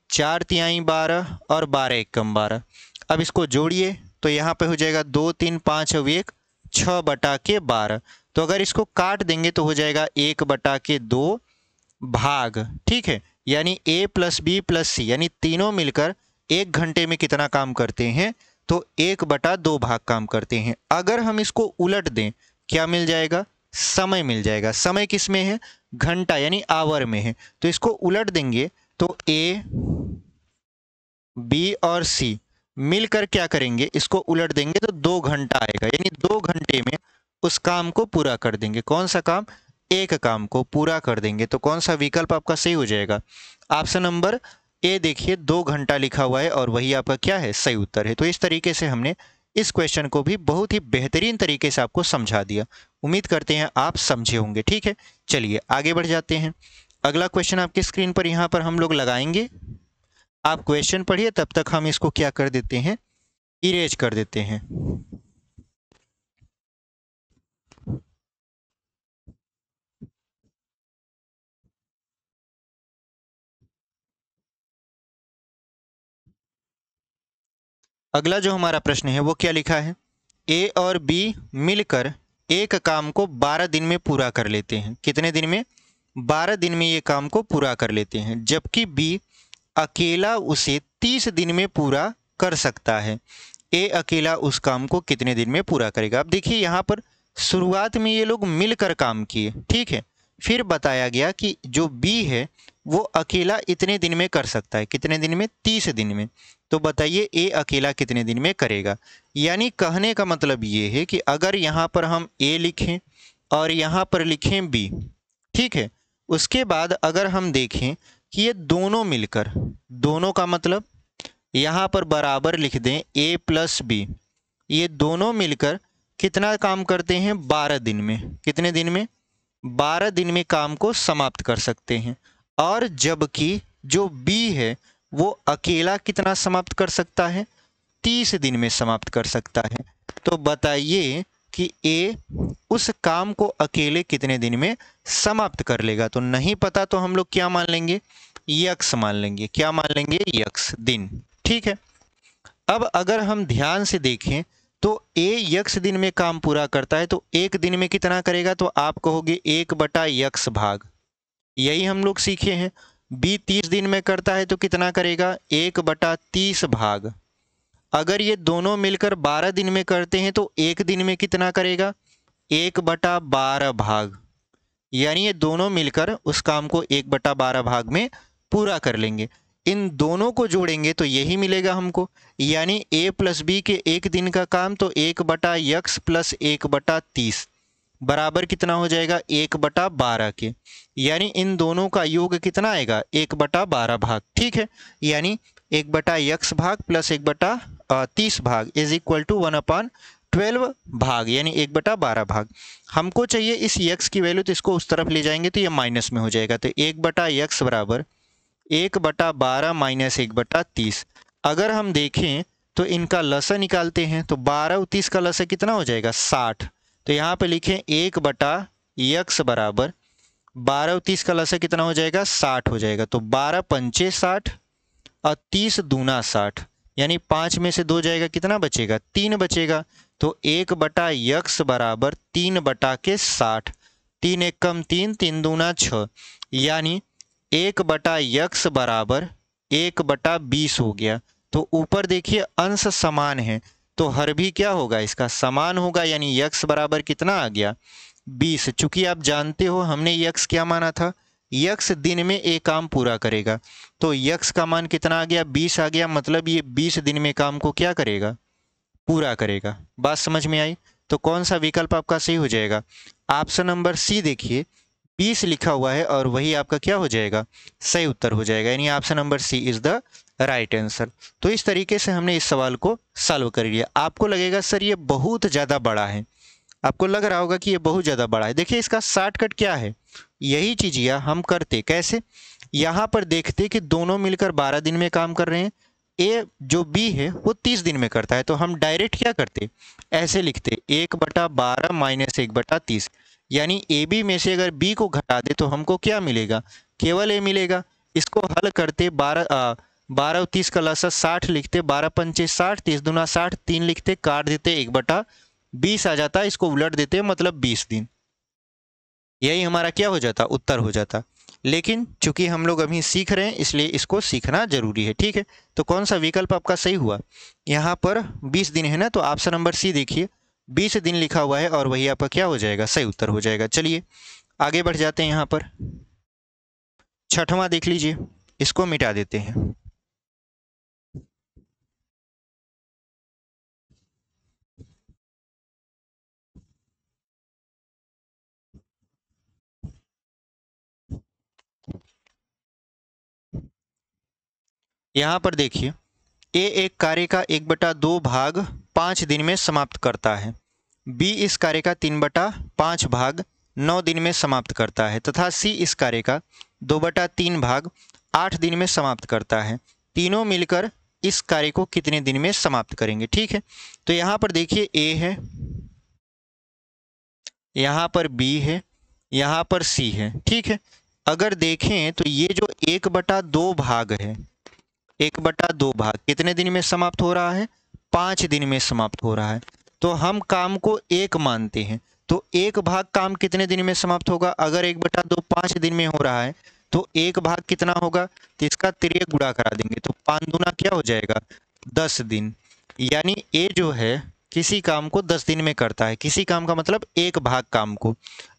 4 तिहाई 12 और 12 एकम 12। अब इसको जोड़िए तो यहाँ पे हो जाएगा 2 3 5 और 1 6/12। तो अगर इसको काट देंगे तो हो जाएगा 1/2 भाग। ठीक है, यानी ए प्लस बी प्लस सी यानी तीनों मिलकर 1 घंटे में कितना काम करते हैं? तो 1/2 भाग काम करते हैं। अगर हम इसको उलट दें, क्या मिल जाएगा? समय मिल जाएगा। समय किस में है? घंटा यानी आवर में है। तो इसको उलट देंगे तो ए, बी और सी मिलकर क्या करेंगे? इसको उलट देंगे तो 2 घंटा आएगा, यानी 2 घंटे में उस काम को पूरा कर देंगे। कौन सा काम? एक काम को पूरा कर देंगे। तो कौन सा विकल्प आपका सही हो जाएगा? ऑप्शन नंबर ए देखिए, 2 घंटा लिखा हुआ है और वही आपका क्या है? सही उत्तर है। तो इस तरीके से हमने इस क्वेश्चन को भी बहुत ही बेहतरीन तरीके से आपको समझा दिया। उम्मीद करते हैं आप समझे होंगे। ठीक है, चलिए आगे बढ़ जाते हैं। अगला क्वेश्चन आपकी स्क्रीन पर यहाँ पर हम लोग लगाएंगे। आप क्वेश्चन पढ़िए, तब तक हम इसको क्या कर देते हैं? इरेज कर देते हैं। अगला जो हमारा प्रश्न है वो क्या लिखा है? ए और बी मिलकर एक काम को 12 दिन में पूरा कर लेते हैं। कितने दिन में? 12 दिन में ये काम को पूरा कर लेते हैं, जबकि बी अकेला उसे 30 दिन में पूरा कर सकता है। ए अकेला उस काम को कितने दिन में पूरा करेगा? अब देखिए यहाँ पर शुरुआत में ये लोग मिलकर काम किए, ठीक है। फिर बताया गया कि जो बी है वो अकेला इतने दिन में कर सकता है। कितने दिन में? 30 दिन में। तो बताइए ए अकेला कितने दिन में करेगा? यानी कहने का मतलब ये है कि अगर यहाँ पर हम ए लिखें और यहाँ पर लिखें बी, ठीक है, उसके बाद अगर हम देखें कि ये दोनों मिलकर, दोनों का मतलब यहाँ पर बराबर लिख दें ए प्लस बी, ये दोनों मिलकर कितना काम करते हैं? 12 दिन में। कितने दिन में? 12 दिन में काम को समाप्त कर सकते हैं। और जबकि जो बी है वो अकेला कितना समाप्त कर सकता है? 30 दिन में समाप्त कर सकता है। तो बताइए कि ए उस काम को अकेले कितने दिन में समाप्त कर लेगा? तो नहीं पता तो हम लोग क्या मान लेंगे? यक्स मान लेंगे। क्या मान लेंगे? यक्स, दिन। ठीक है, अब अगर हम ध्यान से देखें तो ए यक्स दिन में काम पूरा करता है, तो 1 दिन में कितना करेगा? तो आप कहोगे 1/यक्स भाग, यही हम लोग सीखे हैं। बी 30 दिन में करता है तो कितना करेगा? 1/30 भाग। अगर ये दोनों मिलकर 12 दिन में करते हैं तो 1 दिन में कितना करेगा? 1/12 भाग। यानी ये दोनों मिलकर उस काम को 1/12 भाग में पूरा कर लेंगे। इन दोनों को जोड़ेंगे तो यही मिलेगा हमको, यानी ए प्लस बी के 1 दिन का काम तो 1/यक्स प्लस 1/30 बराबर कितना हो जाएगा? 1/12 के। यानी इन दोनों का योग कितना आएगा? 1/12 भाग। ठीक है, यानी 1/यक्स भाग प्लस 1/30 भाग इज इक्वल टू 1/12 भाग, यानी 1/12 भाग। हमको चाहिए इस यक्स की वैल्यू, तो इसको उस तरफ ले जाएंगे तो ये माइनस में हो जाएगा। तो 1/यक्स बराबर 1/12 माइनस 1/30। अगर हम देखें तो इनका लसा निकालते हैं तो 12 और 30 का लसा कितना हो जाएगा? 60। तो यहाँ पे लिखें 1/यक्स बराबर 12 और 30 का लसा कितना हो जाएगा? 60 हो जाएगा। तो 12 पंचे 60 और 30 दूना 60, यानी 5 में से 2 जाएगा, कितना बचेगा? 3 बचेगा। तो 1/x बराबर 3/60। 3 एक कम 3, 3 दूना 6, यानी 1/x बराबर 1/20 हो गया। तो ऊपर देखिए अंश समान है, तो हर भी क्या होगा? इसका समान होगा, यानी x बराबर कितना आ गया? 20। चूंकि आप जानते हो हमने x क्या माना था? x दिन में एक काम पूरा करेगा, तो x का मान कितना आ गया? 20 आ गया। मतलब ये 20 दिन में काम को क्या करेगा? पूरा करेगा। बात समझ में आई? तो कौन सा विकल्प आपका सही हो जाएगा? ऑप्शन नंबर सी देखिए, 20 लिखा हुआ है और वही आपका क्या हो जाएगा? सही उत्तर हो जाएगा, यानी option number C is the right answer. तो इस तरीके से हमने इस सवाल को सॉल्व कर लिया। आपको लगेगा सर ये बहुत ज़्यादा बड़ा है, आपको लग रहा होगा कि ये बहुत ज़्यादा बड़ा है। देखिए इसका शॉर्टकट क्या है, यही चीज़ या हम करते कैसे, यहाँ पर देखते कि दोनों मिलकर 12 दिन में काम कर रहे हैं। ए जो बी है वो 30 दिन में करता है, तो हम डायरेक्ट क्या करते, ऐसे लिखते 1/12 माइनस 1/30, यानी ए बी में से अगर बी को घटा दे तो हमको क्या मिलेगा? केवल ए मिलेगा। इसको हल करते 12 और 30 का लसा 60 लिखते, 12 पंचे 60, 30 दूना 60, 3 लिखते, काट देते 1/20 आ जाता, इसको उलट देते मतलब 20 दिन। यही हमारा क्या हो जाता? उत्तर हो जाता। लेकिन चूंकि हम लोग अभी सीख रहे हैं इसलिए इसको सीखना जरूरी है, ठीक है। तो कौन सा विकल्प आपका सही हुआ? यहाँ पर 20 दिन है ना, तो ऑप्शन नंबर सी देखिए 20 दिन लिखा हुआ है और वही आपका क्या हो जाएगा? सही उत्तर हो जाएगा। चलिए आगे बढ़ जाते हैं। यहाँ पर छठवां देख लीजिए, इसको मिटा देते हैं। यहाँ पर देखिए ए एक कार्य का 1/2 भाग 5 दिन में समाप्त करता है, बी इस कार्य का 3/5 भाग 9 दिन में समाप्त करता है, तथा सी इस कार्य का 2/3 भाग 8 दिन में समाप्त करता है। तीनों मिलकर इस कार्य को कितने दिन में समाप्त करेंगे? ठीक है, तो यहाँ पर देखिए ए है, यहाँ पर बी है, यहाँ पर सी है, ठीक है। अगर देखें तो ये जो 1/2 भाग है, 1/2 भाग कितने दिन में समाप्त हो रहा है? 5 दिन में समाप्त हो रहा है। तो हम काम को एक मानते हैं, तो एक भाग काम कितने दिन में समाप्त होगा? अगर 1/2 5 दिन में हो रहा है तो एक भाग कितना होगा? तो इसका तिर्यक गुणा करा देंगे, तो 5 दूना क्या हो जाएगा? 10 दिन। यानी ए जो है किसी काम को 10 दिन में करता है, किसी काम का मतलब एक भाग काम को।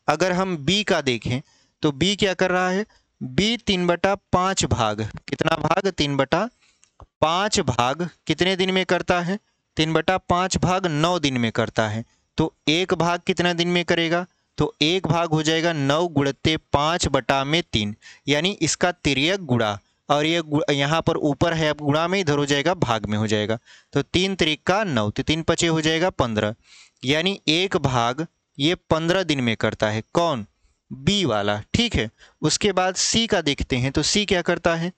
अगर हम बी का देखें तो बी क्या कर रहा है? बी 3/5 भाग, कितना भाग? 3/5 भाग कितने दिन में करता है? 3/5 भाग 9 दिन में करता है। तो एक भाग कितना दिन में करेगा? तो एक भाग हो जाएगा 9 गुणते 5/3, यानी इसका तिर्यक गुणा, और ये यहाँ पर ऊपर है अब गुणा में, इधर हो जाएगा भाग में हो जाएगा। तो 3 त्रिका 9, तो 3 पचे हो जाएगा 15, यानी एक भाग ये 15 दिन में करता है। कौन? बी वाला, ठीक है। उसके बाद सी का देखते हैं, तो सी क्या करता है?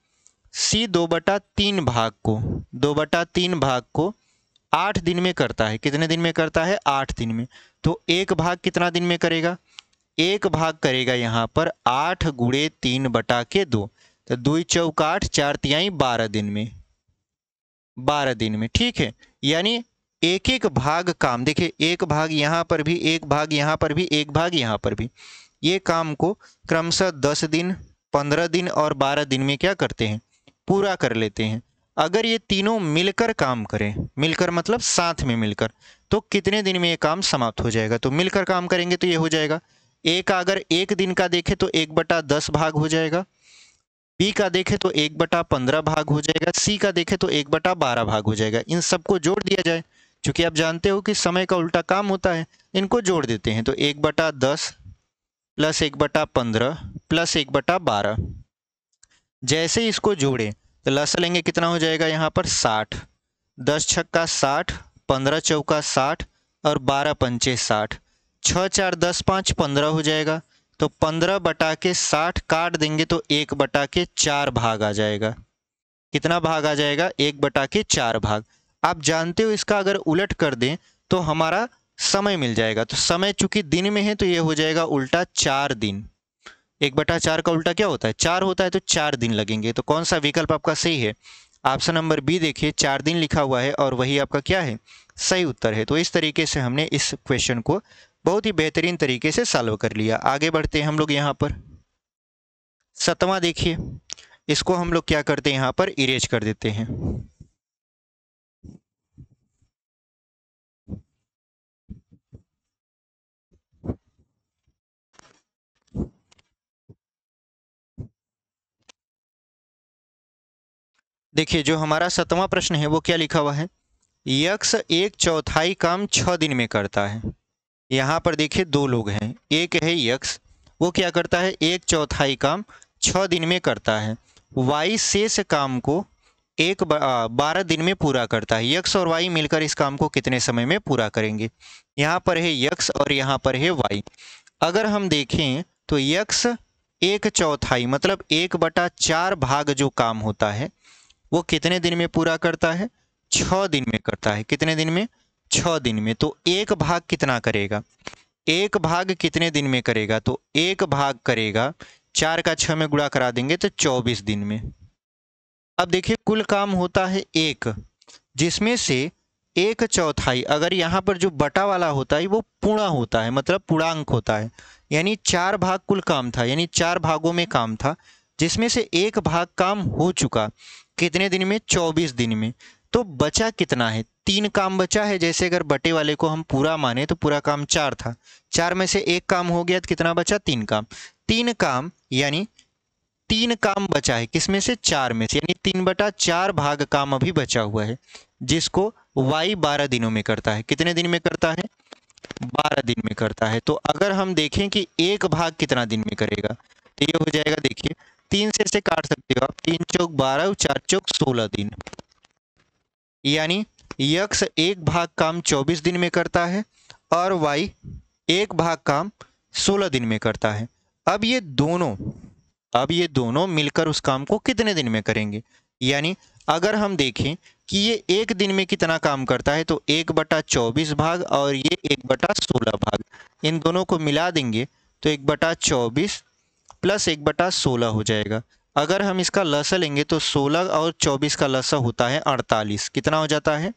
सी 2/3 भाग को, 2/3 भाग को 8 दिन में करता है। कितने दिन में करता है? 8 दिन में। तो एक भाग कितना दिन में करेगा? एक भाग करेगा यहाँ पर 8 गुणे 3/2, तो 2 चौका 8, 4 तिहाई 12 दिन में, 12 दिन में, ठीक है। यानी एक एक भाग काम, देखिए एक भाग यहाँ पर भी, एक भाग यहाँ पर भी, एक भाग यहाँ पर भी, ये काम को क्रमशः 10 दिन, 15 दिन और 12 दिन में क्या करते हैं? पूरा कर लेते हैं। अगर ये तीनों मिलकर काम करें, मिलकर मतलब साथ में मिलकर, तो कितने दिन में ये काम समाप्त हो जाएगा? तो मिलकर काम करेंगे तो ये हो जाएगा, ए का अगर एक दिन का देखें तो 1/10 भाग हो जाएगा, बी का देखें तो 1/15 भाग हो जाएगा, सी का देखें तो 1/12 भाग हो जाएगा। इन सबको जोड़ दिया जाए, क्योंकि आप जानते हो कि समय का उल्टा काम होता है, इनको जोड़ देते हैं। तो 1/10 प्लस 1/15 प्लस 1/12, जैसे ही इसको जोड़ें तो लसा लेंगे, कितना हो जाएगा यहाँ पर? 60। 10 छक्का 60, 15 चौका 60 और 12 पंचे 60, 6 4 10 5 15 हो जाएगा। तो 15/60 काट देंगे तो 1/4 भाग आ जाएगा। कितना भाग आ जाएगा? 1/4 भाग। आप जानते हो इसका अगर उलट कर दें तो हमारा समय मिल जाएगा। तो समय चूंकि दिन में है तो ये हो जाएगा उल्टा 4 दिन। 1/4 का उल्टा क्या होता है? 4 होता है, तो 4 दिन लगेंगे। तो कौन सा विकल्प आपका सही है? ऑप्शन नंबर बी देखिए 4 दिन लिखा हुआ है और वही आपका क्या है, सही उत्तर है। तो इस तरीके से हमने इस क्वेश्चन को बहुत ही बेहतरीन तरीके से सॉल्व कर लिया। आगे बढ़ते हैं हम लोग यहाँ पर 7वां देखिए, इसको हम लोग क्या करते हैं यहाँ पर इरेज कर देते हैं। देखिए जो हमारा 7वां प्रश्न है वो क्या लिखा हुआ है, यक्ष 1/4 काम 6 दिन में करता है। यहाँ पर देखिए दो लोग हैं, एक है यक्ष, वो क्या करता है 1/4 काम 6 दिन में करता है। वाई शेष काम को 12 दिन में पूरा करता है। यक्ष और वाई मिलकर इस काम को कितने समय में पूरा करेंगे। यहाँ पर है यक्ष और यहाँ पर है वाई। अगर हम देखें तो यक्ष 1/4 मतलब 1/4 भाग जो काम होता है वो कितने दिन में पूरा करता है, 6 दिन में करता है। कितने दिन में, 6 दिन में। तो एक भाग कितना करेगा, एक भाग कितने दिन में करेगा, तो एक भाग करेगा 4 का 6 में गुणा करा देंगे तो 24 दिन में। अब देखिए कुल काम होता है 1, जिसमें से 1/4 अगर यहाँ पर जो बटा वाला होता है वो पूर्णा होता है, मतलब पूर्णांक होता है। यानी 4 भाग कुल काम था, यानी 4 भागों में काम था, जिसमें से एक भाग काम हो चुका कितने दिन में, 24 दिन में। तो बचा कितना है, 3 काम बचा है। जैसे अगर बटे वाले को हम पूरा माने तो पूरा काम 4 था, 4 में से एक काम हो गया तो कितना बचा, 3 काम। 3 काम यानी 3 काम बचा है, किसमें से, 4 में से, यानी 3/4 भाग काम अभी बचा हुआ है, जिसको वाई 12 दिनों में करता है। कितने दिन में करता है, 12 दिन में करता है। तो अगर हम देखें कि एक भाग कितना दिन में करेगा तो ये हो जाएगा, देखिए 3 से काट सकते हो आप, 3 चौक 12, 4 चौक 16 दिन। यानी यक्ष एक भाग काम 24 दिन में करता है और वाई एक भाग काम 16 दिन में करता है। अब ये दोनों मिलकर उस काम को कितने दिन में करेंगे। यानी अगर हम देखें कि ये एक दिन में कितना काम करता है तो 1/24 भाग और ये 1/16 भाग, इन दोनों को मिला देंगे तो 1/24 प्लस 1/16 हो जाएगा। अगर हम इसका लसा लेंगे तो 16 और 24 का लसा होता है 48। कितना हो जाता है,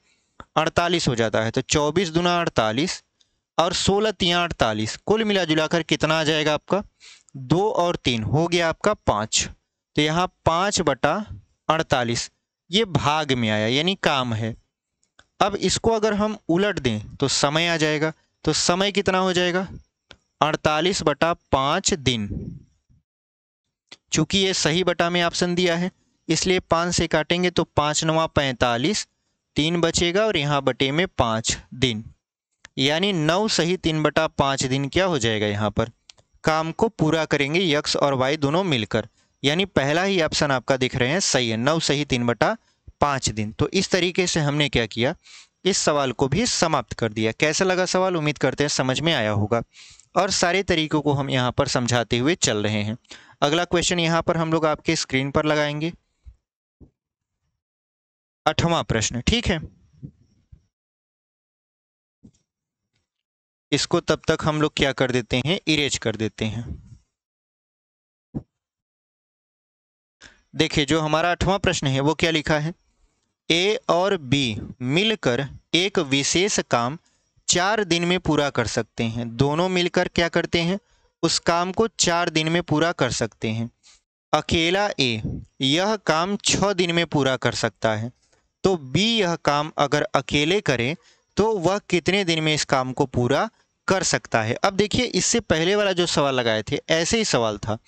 48 हो जाता है। तो 24 दूना 48 और 16 तिया 48, कुल मिला जुलाकर कितना आ जाएगा आपका, 2 और 3 हो गया आपका 5। तो यहाँ 5/48 ये भाग में आया, यानी काम है। अब इसको अगर हम उलट दें तो समय आ जाएगा। तो समय कितना हो जाएगा, 48/5 दिन। चूंकि ये सही बटा में ऑप्शन दिया है इसलिए 5 से काटेंगे तो 5 9 45, 3 बचेगा और यहाँ बटे में 5 दिन, यानी 9 सही 3/5 दिन क्या हो जाएगा, यहाँ पर काम को पूरा करेंगे यक्ष और वाई दोनों मिलकर। यानी पहला ही ऑप्शन आपका दिख रहे हैं सही है, 9 सही 3/5 दिन। तो इस तरीके से हमने क्या किया, इस सवाल को भी समाप्त कर दिया। कैसा लगा सवाल, उम्मीद करते हैं समझ में आया होगा और सारे तरीकों को हम यहाँ पर समझाते हुए चल रहे हैं। अगला क्वेश्चन यहाँ पर हम लोग आपके स्क्रीन पर लगाएंगे, 8वां प्रश्न, ठीक है। इसको तब तक हम लोग क्या कर देते हैं, इरेज कर देते हैं। देखिए जो हमारा 8वां प्रश्न है वो क्या लिखा है, ए और बी मिलकर एक विशेष काम 4 दिन में पूरा कर सकते हैं। दोनों मिलकर क्या करते हैं, उस काम को 4 दिन में पूरा कर सकते हैं। अकेला ए यह काम 6 दिन में पूरा कर सकता है, तो बी यह काम अगर अकेले करे तो वह कितने दिन में इस काम को पूरा कर सकता है। अब देखिए इससे पहले वाला जो सवाल लगाए थे ऐसे ही सवाल था,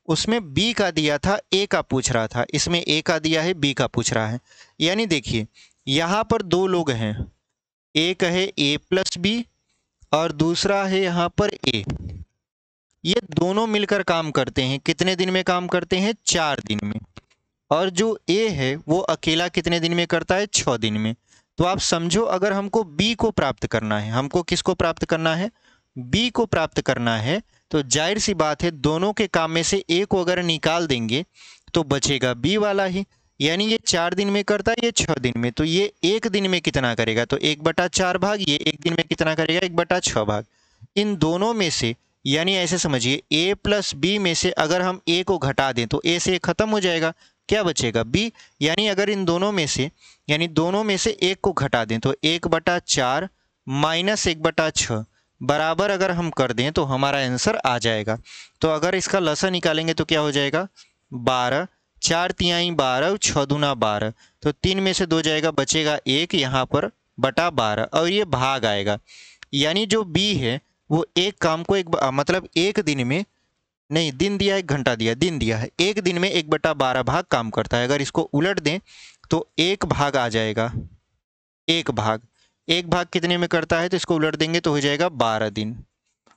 उसमें बी का दिया था, ए का पूछ रहा था, इसमें ए का दिया है, बी का पूछ रहा है। यानी देखिए यहाँ पर दो लोग हैं, एक है ए प्लस बी और दूसरा है यहाँ पर ए। ये दोनों मिलकर काम करते हैं, कितने दिन में काम करते हैं, 4 दिन में। और जो ए है वो अकेला कितने दिन में करता है, 6 दिन में। तो आप समझो अगर हमको बी को प्राप्त करना है, हमको किसको प्राप्त करना है, बी को प्राप्त करना है, तो जाहिर सी बात है दोनों के काम में से ए को अगर निकाल देंगे तो बचेगा बी वाला ही। यानी ये 4 दिन में करता है, ये 6 दिन में, तो ये एक दिन में कितना करेगा, तो 1/4 भाग, ये एक दिन में कितना करेगा, 1/6 भाग। इन दोनों में से यानी ऐसे समझिए ए प्लस बी में से अगर हम ए को घटा दें तो ए से खत्म हो जाएगा, क्या बचेगा बी। यानी अगर इन दोनों में से एक को घटा दें तो 1/4 माइनस 1/6 बराबर अगर हम कर दें तो हमारा आंसर आ जाएगा। तो अगर इसका लसा निकालेंगे तो क्या हो जाएगा 12, 4 तिहाई 12, 6 दूना 12, तो 3 में से 2 जाएगा, बचेगा 1 यहाँ पर बटा 12 और ये भाग आएगा। यानी जो बी है वो एक काम को मतलब एक दिन में नहीं, दिन दिया 1 घंटा दिया, दिन दिया है, एक दिन में 1/12 भाग काम करता है। अगर इसको उलट दें तो 1 भाग आ जाएगा, एक भाग कितने में करता है, तो इसको उलट देंगे तो हो जाएगा 12 दिन।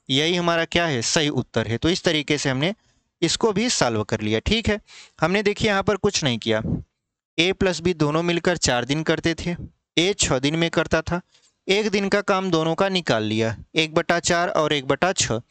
यही हमारा क्या है सही उत्तर है। तो इस तरीके से हमने इसको भी सॉल्व कर लिया। ठीक है, हमने देखिए यहाँ पर कुछ नहीं किया, a प्लस बी दोनों मिलकर 4 दिन करते थे, a 6 दिन में करता था, एक दिन का काम दोनों का निकाल लिया, 1/4 और 1/6।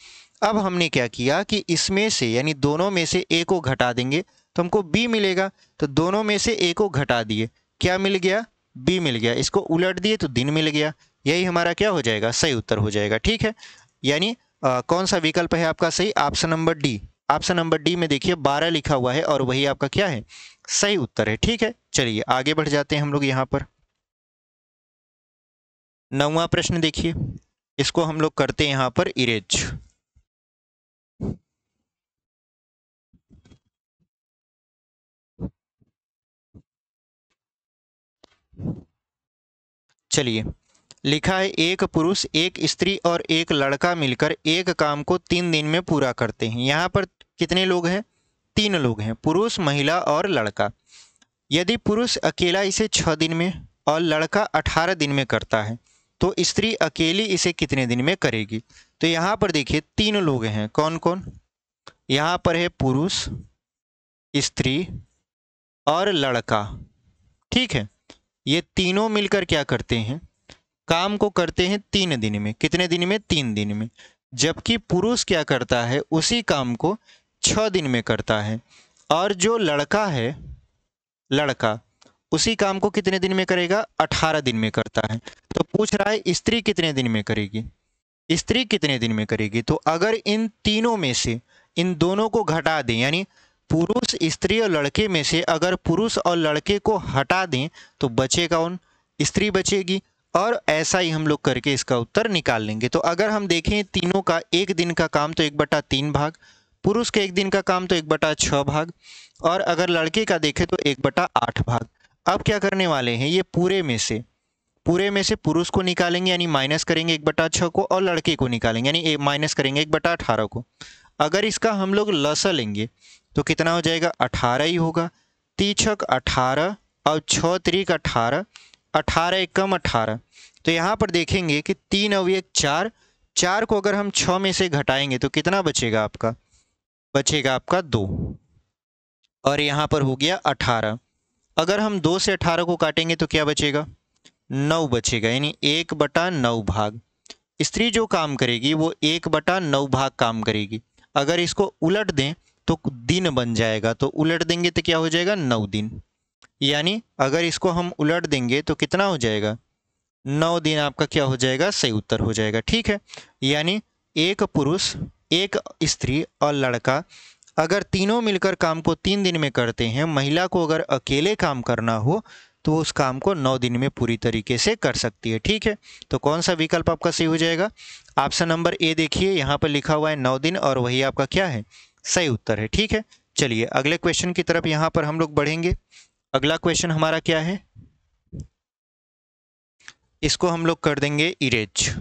अब हमने क्या किया कि इसमें से यानी दोनों में से a को घटा देंगे तो हमको b मिलेगा, तो दोनों में से a को घटा दिए, क्या मिल गया b मिल गया, इसको उलट दिए तो दिन मिल गया। यही हमारा क्या हो जाएगा सही उत्तर हो जाएगा। ठीक है, यानी कौन सा विकल्प है आपका सही, option number D. Option number D में देखिए 12 लिखा हुआ है और वही आपका क्या है सही उत्तर है। ठीक है, चलिए आगे बढ़ जाते हैं हम लोग यहाँ पर। 9वां प्रश्न देखिए, इसको हम लोग करते हैं यहाँ पर इरेज। चलिए, लिखा है एक पुरुष, एक स्त्री और एक लड़का मिलकर एक काम को 3 दिन में पूरा करते हैं। यहाँ पर कितने लोग हैं, 3 लोग हैं, पुरुष, महिला और लड़का। यदि पुरुष अकेला इसे 6 दिन में और लड़का 18 दिन में करता है तो स्त्री अकेली इसे कितने दिन में करेगी। तो यहाँ पर देखिए 3 लोग हैं, कौन कौन, यहाँ पर है पुरुष, स्त्री और लड़का। ठीक है, ये तीनों मिलकर क्या करते हैं, काम को करते हैं 3 दिन में, कितने दिन में 3 दिन में। जबकि पुरुष क्या करता है उसी काम को 6 दिन में करता है, और जो लड़का है, लड़का उसी काम को कितने दिन में करेगा 18 दिन में करता है। तो पूछ रहा है स्त्री कितने दिन में करेगी, स्त्री कितने दिन में करेगी। तो अगर इन तीनों में से इन दोनों को घटा दें, यानी पुरुष, स्त्री और लड़के में से अगर पुरुष और लड़के को हटा दें तो बचेगा कौन, स्त्री बचेगी। और ऐसा ही हम लोग करके इसका उत्तर निकाल लेंगे। तो अगर हम देखें तीनों का एक दिन का काम तो 1/3 भाग, पुरुष के एक दिन का काम तो 1/6 भाग, और अगर लड़के का देखें तो 1/8 भाग। अब क्या करने वाले हैं, ये पूरे में से पुरुष को निकालेंगे यानी माइनस करेंगे 1/6 को, और लड़के को निकालेंगे यानी माइनस करेंगे 1/18 को। अगर इसका हम लोग लसा लेंगे तो कितना हो जाएगा 18 ही होगा, 3 18 और 6 3 18, 18 एकम 18। तो यहाँ पर देखेंगे कि 3 और 1 4, 4 को अगर हम 6 में से घटाएंगे तो कितना बचेगा आपका, बचेगा आपका 2, और यहाँ पर हो गया 18। अगर हम 2 से 18 को काटेंगे तो क्या बचेगा 9 बचेगा, यानी 1/9 भाग। स्त्री जो काम करेगी वो 1/9 भाग काम करेगी। अगर इसको उलट दें तो दिन बन जाएगा, तो उलट देंगे तो क्या हो जाएगा 9 दिन। यानी अगर इसको हम उलट देंगे तो कितना हो जाएगा 9 दिन आपका क्या हो जाएगा सही उत्तर हो जाएगा। ठीक है, यानी एक पुरुष, एक स्त्री और लड़का अगर तीनों मिलकर काम को 3 दिन में करते हैं, महिला को अगर अकेले काम करना हो तो उस काम को 9 दिन में पूरी तरीके से कर सकती है। ठीक है, तो कौन सा विकल्प आपका सही हो जाएगा, ऑप्शन नंबर ए। देखिए यहाँ पर लिखा हुआ है 9 दिन, और वही आपका क्या है सही उत्तर है। ठीक है, चलिए अगले क्वेश्चन की तरफ यहाँ पर हम लोग बढ़ेंगे। अगला क्वेश्चन हमारा क्या है, इसको हम लोग कर देंगे इरेज।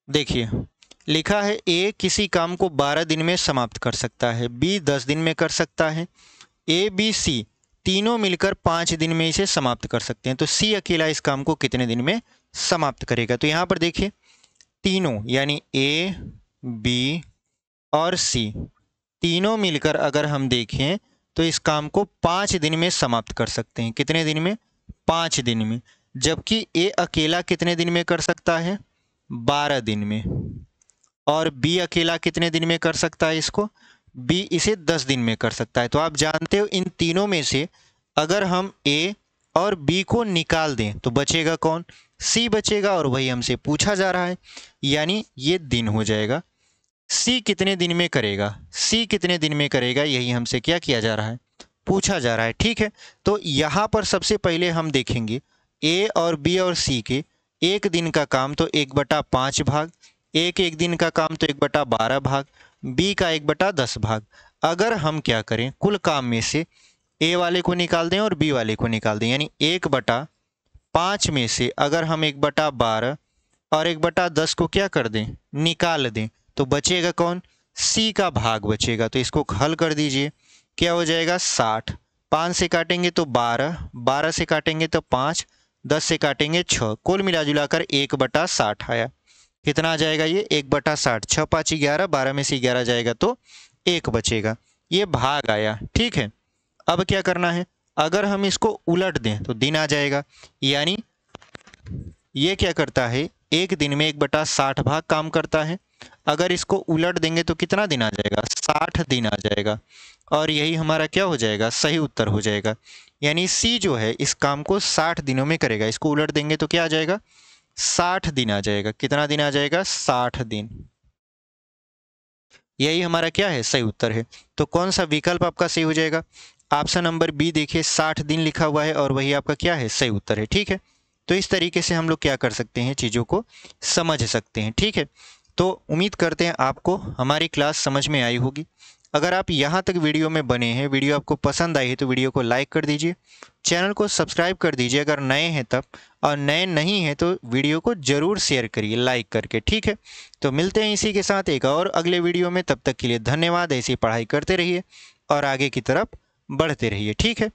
देखिए लिखा है ए किसी काम को 12 दिन में समाप्त कर सकता है, बी 10 दिन में कर सकता है, ए बी सी तीनों मिलकर 5 दिन में इसे समाप्त कर सकते हैं। तो सी अकेला इस काम को कितने दिन में समाप्त करेगा। तो यहाँ पर देखिए तीनों यानी ए बी और सी तीनों मिलकर अगर हम देखें तो इस काम को 5 दिन में समाप्त कर सकते हैं। कितने दिन में 5 दिन में। जबकि ए अकेला कितने दिन में कर सकता है 12 दिन में, और बी अकेला कितने दिन में कर सकता है इसको, बी इसे 10 दिन में कर सकता है। तो आप जानते हो इन तीनों में से अगर हम ए और बी को निकाल दें तो बचेगा कौन, सी बचेगा, और वही हमसे पूछा जा रहा है, यानी ये दिन हो जाएगा। सी कितने दिन में करेगा, सी कितने दिन में करेगा, यही हमसे क्या किया जा रहा है, पूछा जा रहा है। ठीक है, तो यहाँ पर सबसे पहले हम देखेंगे ए और बी और सी के एक दिन का काम तो 1/5 भाग, एक दिन का काम तो 1/12 भाग, बी का 1/10 भाग। अगर हम क्या करें, कुल काम में से ए वाले को निकाल दें और बी वाले को निकाल दें, यानी 1/5 में से अगर हम 1/12 और 1/10 को क्या कर दें, निकाल दें, तो बचेगा कौन, सी का भाग बचेगा। तो इसको हल कर दीजिए, क्या हो जाएगा 60, 5 से काटेंगे तो 12, 12 से काटेंगे तो 5, 10 से काटेंगे 6, कुल मिला जुलाकर 1/60 आया। कितना आ जाएगा ये 1/60, 6 5 11, 12 में से 11 जाएगा तो 1 बचेगा, ये भाग आया। ठीक है, अब क्या करना है, अगर हम इसको उलट दें तो दिन आ जाएगा, यानी ये क्या करता है, एक दिन में 1/60 भाग काम करता है। अगर इसको उलट देंगे तो कितना दिन आ जाएगा, 60 दिन आ जाएगा, और यही हमारा क्या हो जाएगा, सही उत्तर हो जाएगा। यानी सी जो है इस काम को 60 दिनों में करेगा। इसको उलट देंगे तो क्या आ जाएगा, 60 दिन आ जाएगा। कितना दिन आ जाएगा, 60 दिन। यही हमारा क्या है, सही उत्तर है। तो कौन सा विकल्प आपका सही हो जाएगा, ऑप्शन नंबर बी देखिए, 60 दिन लिखा हुआ है और वही आपका क्या है, सही उत्तर है। ठीक है, तो इस तरीके से हम लोग क्या कर सकते हैं, चीज़ों को समझ सकते हैं। ठीक है, तो उम्मीद करते हैं आपको हमारी क्लास समझ में आई होगी। अगर आप यहाँ तक वीडियो में बने हैं, वीडियो आपको पसंद आई है तो वीडियो को लाइक कर दीजिए, चैनल को सब्सक्राइब कर दीजिए अगर नए हैं तब, और नए नहीं हैं तो वीडियो को ज़रूर शेयर करिए लाइक करके। ठीक है, तो मिलते हैं इसी के साथ एक और अगले वीडियो में, तब तक के लिए धन्यवाद। ऐसी पढ़ाई करते रहिए और आगे की तरफ बढ़ते रहिए। ठीक है।